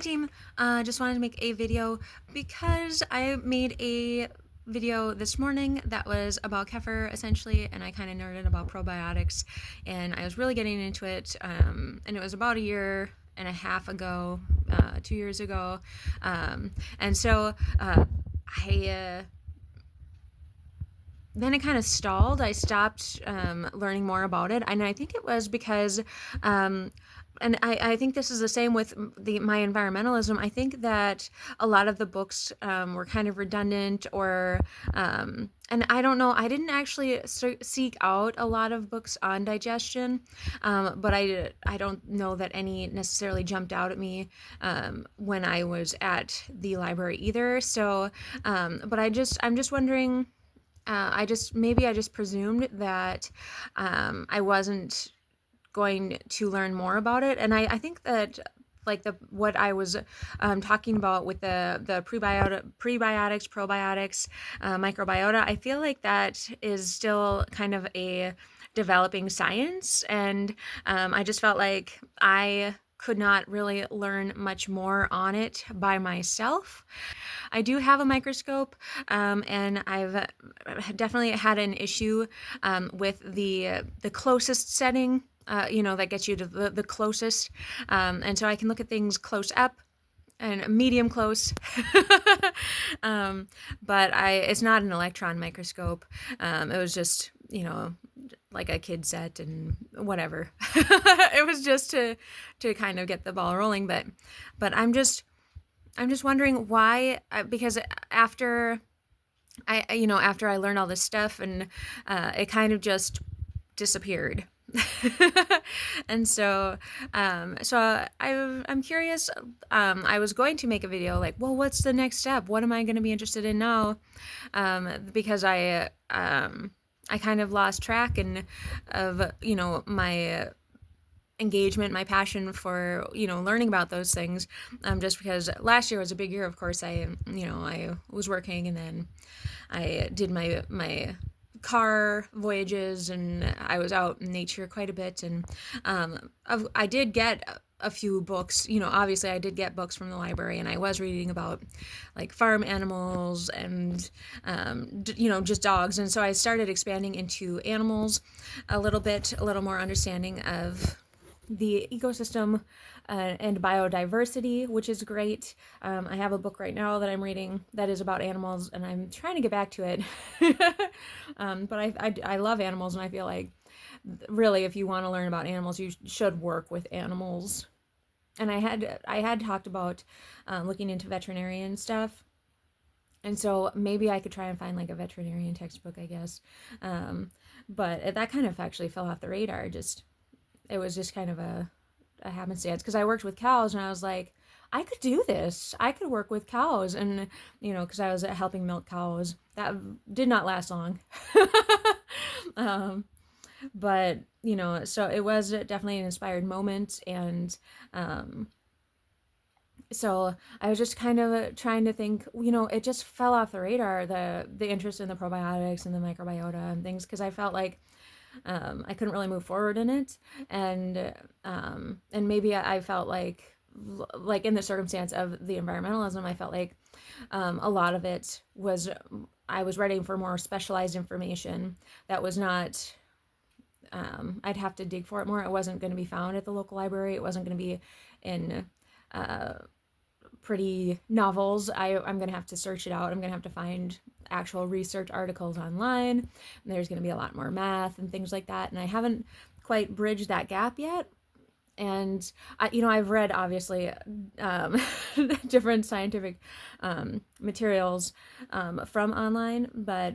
team, just wanted to make a video because I made a video this morning that was about kefir essentially, and I kind of nerded about probiotics, and I was really getting into it, and it was about a year and a half ago, 2 years ago, and so I then it kind of stalled. I stopped learning more about it, and I think it was because and I think this is the same with my environmentalism. I think that a lot of the books were kind of redundant, or and I don't know. I didn't actually seek out a lot of books on digestion, but I don't know that any necessarily jumped out at me when I was at the library either. So, but I'm just wondering. I just presumed that I wasn't going to learn more about it, and I think that like what I was talking about with the prebiotics, probiotics, microbiota, I feel like that is still kind of a developing science, and I just felt like I could not really learn much more on it by myself. I do have a microscope, and I've definitely had an issue with the closest setting, that gets you to the closest. And so I can look at things close up and medium close. But it's not an electron microscope. It was just, like a kid set and whatever. It was just to kind of get the ball rolling, but I'm just wondering why, because after after I learned all this stuff, and it kind of just disappeared. And so I'm curious. I was going to make a video like, well, what's the next step? What am I going to be interested in now? Because I kind of lost track of my engagement, my passion for learning about those things, just because last year was a big year. Of course, I was working, and then I did my car voyages, and I was out in nature quite a bit, and I did get a few books. Obviously I did get books from the library, and I was reading about like farm animals and just dogs, and so I started expanding into animals a little more understanding of the ecosystem and biodiversity, which is great. I have a book right now that I'm reading that is about animals, and I'm trying to get back to it. But I love animals, and I feel like really, if you want to learn about animals, you should work with animals. And I had talked about looking into veterinarian stuff, and so maybe I could try and find like a veterinarian textbook, I guess. But that kind of actually fell off the radar. It was just kind of a happenstance, because I worked with cows, and I was like, I could do this. I could work with cows, and because I was helping milk cows. That did not last long. But so it was definitely an inspired moment, and so I was just kind of trying to think, it just fell off the radar, the interest in the probiotics and the microbiota and things, because I felt like I couldn't really move forward in it, and maybe I felt like in the circumstance of the environmentalism, I felt like a lot of it was, I was ready for more specialized information that was not, I'd have to dig for it more. It wasn't going to be found at the local library. It wasn't going to be in pretty novels. I'm going to have to search it out. I'm going to have to find actual research articles online. And there's going to be a lot more math and things like that. And I haven't quite bridged that gap yet. And I've read, obviously, different scientific materials from online, but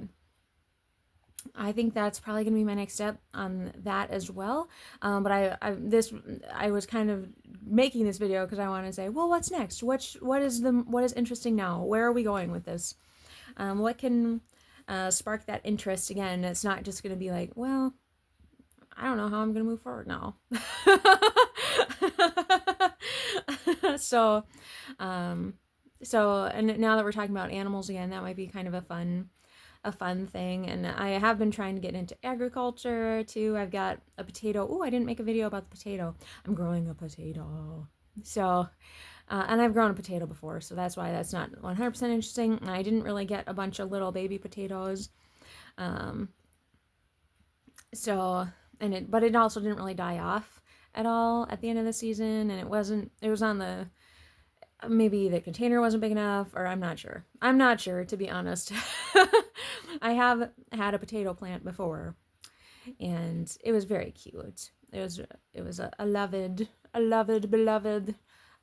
I think that's probably going to be my next step on that as well. But I was kind of making this video because I want to say, well, what's next? What is interesting now? Where are we going with this? What can spark that interest again? It's not just going to be like, well, I don't know how I'm going to move forward now. So and now that we're talking about animals again, that might be kind of a fun thing. And I have been trying to get into agriculture too. I've got a potato. Oh, I didn't make a video about the potato. I'm growing a potato. So And I've grown a potato before, so that's why that's not 100% interesting. I didn't really get a bunch of little baby potatoes. Um, so, but it also didn't really die off at all at the end of the season. And it was on maybe the container wasn't big enough, or I'm not sure. I'm not sure, to be honest. I have had a potato plant before, and it was very cute. It was a loved, beloved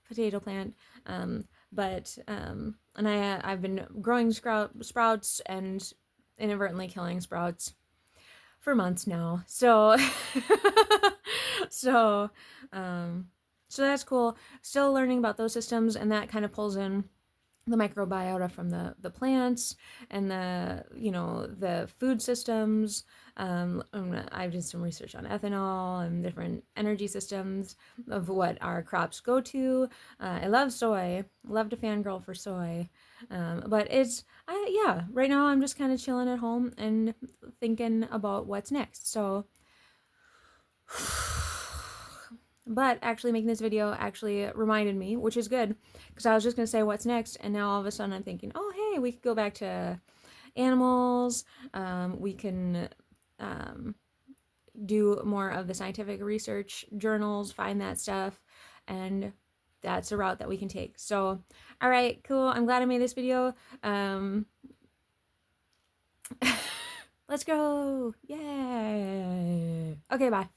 potato plant. And I've been growing sprouts and inadvertently killing sprouts for months now. So so um, so that's cool. Still learning about those systems, and that kind of pulls in the microbiota from the plants and the food systems. I did some research on ethanol and different energy systems of what our crops go to. I love soy. Love to fangirl for soy. But right now I'm just kind of chilling at home and thinking about what's next. So but actually making this video actually reminded me, which is good, because I was just going to say what's next, and now all of a sudden I'm thinking, oh, hey, we could go back to animals. We can do more of the scientific research journals, find that stuff, and that's a route that we can take. So, all right, cool. I'm glad I made this video. Let's go. Yay. Okay, bye.